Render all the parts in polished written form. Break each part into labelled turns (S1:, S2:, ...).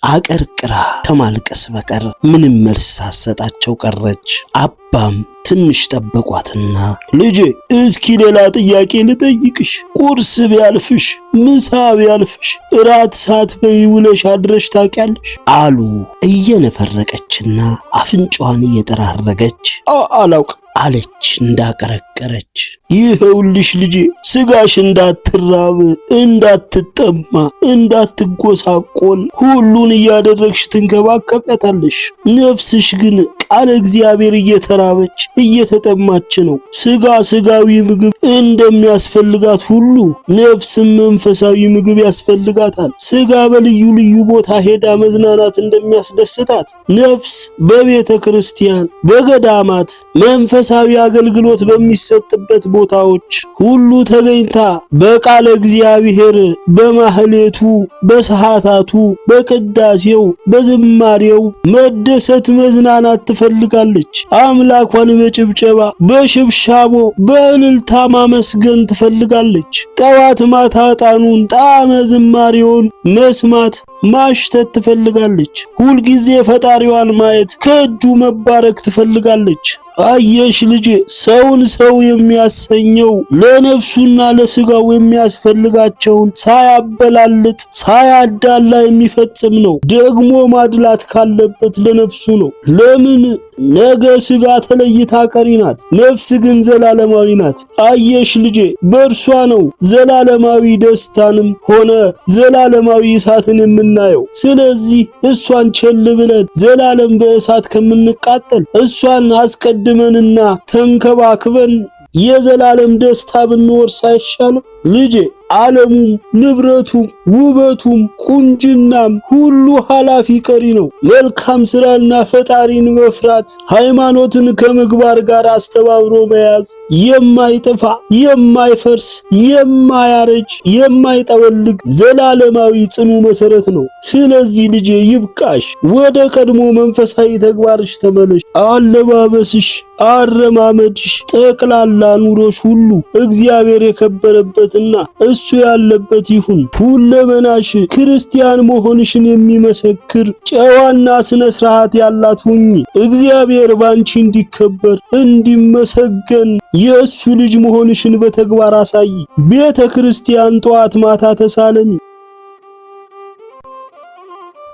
S1: አቀርቅራ ከማልቀስ በቀር ምንም መልስ ሳትሰጣቸው ቀረች። አባም ትንሽ ጠበቋትና ልጄ እስኪ ሌላ ጥያቄ ልጠይቅሽ፣ ቁርስ ቢያልፍሽ ምሳ ቢያልፍሽ እራት ሳትበይ ውለሽ አድረሽ ታውቂያለሽ? አሉ እየነፈረቀችና አፍንጫዋን እየጠራረገች። አላውቅ አለች እንዳቀረቀረች። ይኸውልሽ ልጄ ስጋሽ እንዳትራብ፣ እንዳትጠማ፣ እንዳትጎሳቆል ሁሉን እያደረግሽ ትንከባከቢያታለሽ። ነፍስሽ ግን ቃለ እግዚአብሔር እየተራበች እየተጠማች ነው። ስጋዊ ምግብ እንደሚያስፈልጋት ሁሉ ነፍስም መንፈሳዊ ምግብ ያስፈልጋታል። ስጋ በልዩ ልዩ ቦታ ሄዳ መዝናናት እንደሚያስደስታት ነፍስ በቤተ ክርስቲያን፣ በገዳማት መንፈሳዊ አገልግሎት በሚሰጥበት ቦታዎች ሁሉ ተገኝታ በቃለ እግዚአብሔር፣ በማህሌቱ፣ በሰዓታቱ፣ በቅዳሴው፣ በዝማሬው መደሰት መዝናናት ትፈልጋለች። አምላኳን በጭብጨባ በሽብሻቦ በእልልታ ማመስገን ትፈልጋለች። ጠዋት ማታ ዕጣኑን ጣዕመ ዝማሬውን መስማት ማሽተት ትፈልጋለች። ሁልጊዜ ፈጣሪዋን ማየት፣ ከእጁ መባረክ ትፈልጋለች። አየሽ ልጄ ሰውን ሰው የሚያሰኘው ለነፍሱና ለስጋው የሚያስፈልጋቸውን ሳያበላልጥ ሳያዳላ የሚፈጽም ነው። ደግሞ ማድላት ካለበት ለነፍሱ ነው። ለምን? ነገ ስጋ ተለይታ ቀሪ ናት፣ ነፍስ ግን ዘላለማዊ ናት። አየሽ ልጄ በእርሷ ነው ዘላለማዊ ደስታንም ሆነ ዘላለማዊ እሳትን የምናየው። ስለዚህ እሷን ቸል ብለን ዘላለም በእሳት ከምንቃጠል እሷን አስቀድመንና ተንከባክበን የዘላለም ደስታ ብንወርስ አይሻልም? ልጄ ዓለሙም ንብረቱም ውበቱም ቁንጅናም ሁሉ ኃላፊ ቀሪ ነው። መልካም ሥራና ፈጣሪን መፍራት ሃይማኖትን ከምግባር ጋር አስተባብሮ መያዝ የማይጠፋ የማይፈርስ የማያረጅ የማይጠወልግ ዘላለማዊ ጽኑ መሰረት ነው። ስለዚህ ልጄ ይብቃሽ፣ ወደ ቀድሞ መንፈሳዊ ተግባርሽ ተመለሽ። አለባበስሽ፣ አረማመድሽ፣ ጠቅላላ ኑሮሽ ሁሉ እግዚአብሔር የከበረበትና እሱ ያለበት ይሁን። ሁለመናሽ ክርስቲያን መሆንሽን የሚመሰክር ጨዋና ስነ ስርዓት ያላት ሁኚ። እግዚአብሔር ባንቺ እንዲከበር እንዲመሰገን የእሱ ልጅ መሆንሽን በተግባር አሳይ። ቤተ ክርስቲያን ጠዋት ማታ ተሳለሚ።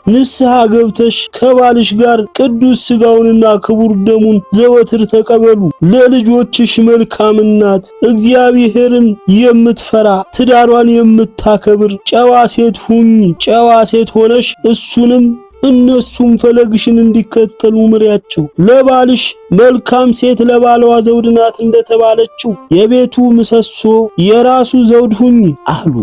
S1: ንስሐ ገብተሽ ከባልሽ ጋር ቅዱስ ሥጋውንና ክቡር ደሙን ዘወትር ተቀበሉ። ለልጆችሽ መልካም እናት፣ እግዚአብሔርን የምትፈራ ትዳሯን የምታከብር ጨዋ ሴት ሁኚ። ጨዋ ሴት ሆነሽ እሱንም እነሱም ፈለግሽን እንዲከተሉ ምሪያቸው። ለባልሽ መልካም ሴት ለባሏ ዘውድ ናት እንደተባለችው የቤቱ ምሰሶ የራሱ ዘውድ ሁኚ አሉ።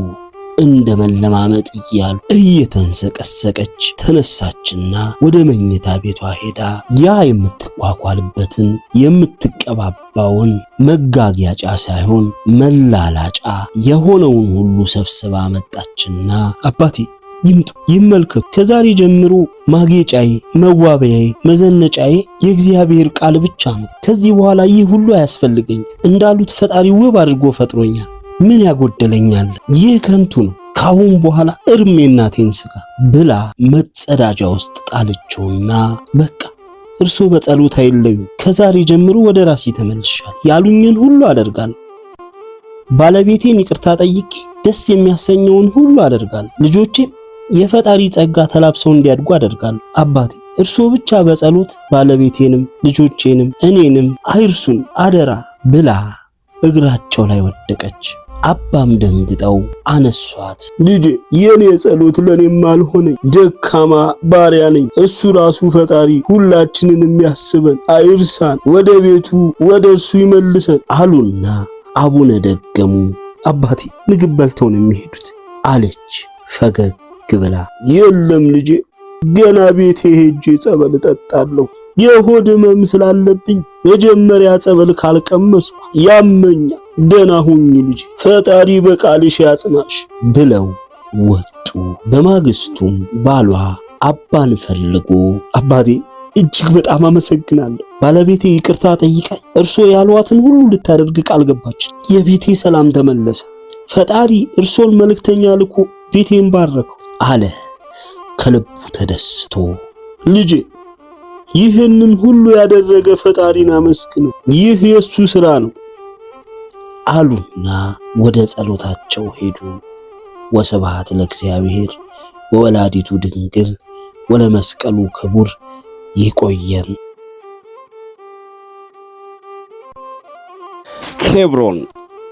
S1: እንደ መለማመጥ እያሉ እየተንሰቀሰቀች ተነሳችና ወደ መኝታ ቤቷ ሄዳ ያ የምትኳኳልበትን የምትቀባባውን መጋጊያጫ ሳይሆን መላላጫ የሆነውን ሁሉ ሰብስባ መጣችና አባቴ ይምጡ ይመልከቱ፣ ከዛሬ ጀምሮ ማጌጫዬ፣ መዋቢያዬ፣ መዘነጫዬ የእግዚአብሔር ቃል ብቻ ነው። ከዚህ በኋላ ይህ ሁሉ አያስፈልገኝ። እንዳሉት ፈጣሪ ውብ አድርጎ ፈጥሮኛል። ምን ያጎደለኛል? ይህ ከንቱ ነው። ካሁን በኋላ እርሜ እናቴን ስጋ ብላ መጸዳጃ ውስጥ ጣለችውና በቃ እርሶ በጸሎት አይለዩ። ከዛሬ ጀምሮ ወደ ራሴ ተመልሻለሁ። ያሉኝን ሁሉ አደርጋለሁ። ባለቤቴን ይቅርታ ጠይቄ ደስ የሚያሰኘውን ሁሉ አደርጋለሁ። ልጆቼ የፈጣሪ ጸጋ ተላብሰው እንዲያድጉ አደርጋለሁ። አባቴ እርሶ ብቻ በጸሎት ባለቤቴንም ልጆቼንም እኔንም አይርሱን አደራ ብላ እግራቸው ላይ ወደቀች። አባም ደንግጠው አነሷት። ልጄ የኔ ጸሎት ለኔም አልሆነኝ፣ ደካማ ባሪያ ነኝ። እሱ ራሱ ፈጣሪ ሁላችንን የሚያስበን አይርሳን፣ ወደ ቤቱ ወደ እርሱ ይመልሰን አሉና አቡነ ደገሙ። አባቴ ምግብ በልተው ነው የሚሄዱት አለች ፈገግ ብላ። የለም ልጄ ገና ቤቴ ሄጄ ጸበል እጠጣለሁ። የሆድ ህመም ስላለብኝ መጀመሪያ ጸበል ካልቀመስኩ ያመኛል። ደህና ሁኚ ልጄ፣ ፈጣሪ በቃልሽ ያጽናሽ ብለው ወጡ። በማግስቱም ባሏ አባን ፈልጎ አባቴ እጅግ በጣም አመሰግናለሁ። ባለቤቴ ይቅርታ ጠይቃኝ እርሶ ያሏትን ሁሉ ልታደርግ ቃል ገባች። የቤቴ ሰላም ተመለሰ። ፈጣሪ እርሶን መልእክተኛ ልኮ ቤቴን ባረከው አለ። ከልቡ ተደስቶ ልጄ ይህንን ሁሉ ያደረገ ፈጣሪን አመስግነው፣ ይህ የሱ ሥራ ነው አሉና ወደ ጸሎታቸው ሄዱ። ወስብሐት ለእግዚአብሔር ወወላዲቱ ድንግል ወለመስቀሉ ክቡር። ይቆየን። ኬብሮን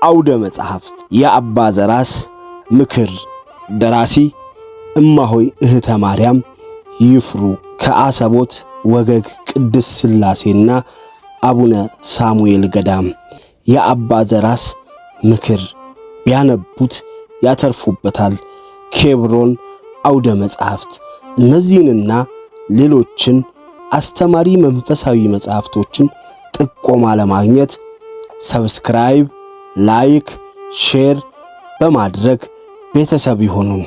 S1: አውደ መጽሐፍት የአባ ዘራስ ምክር። ደራሲ እማሆይ እህተ ማርያም ይፍሩ ከአሰቦት ወገግ ቅድስት ሥላሴና አቡነ ሳሙኤል ገዳም። የአባ ዘራስ ምክር ቢያነቡት ያተርፉበታል። ኬብሮን አውደ መጽሐፍት። እነዚህንና ሌሎችን አስተማሪ መንፈሳዊ መጽሐፍቶችን ጥቆማ ለማግኘት ሰብስክራይብ፣ ላይክ፣ ሼር በማድረግ ቤተሰብ ይሁኑን።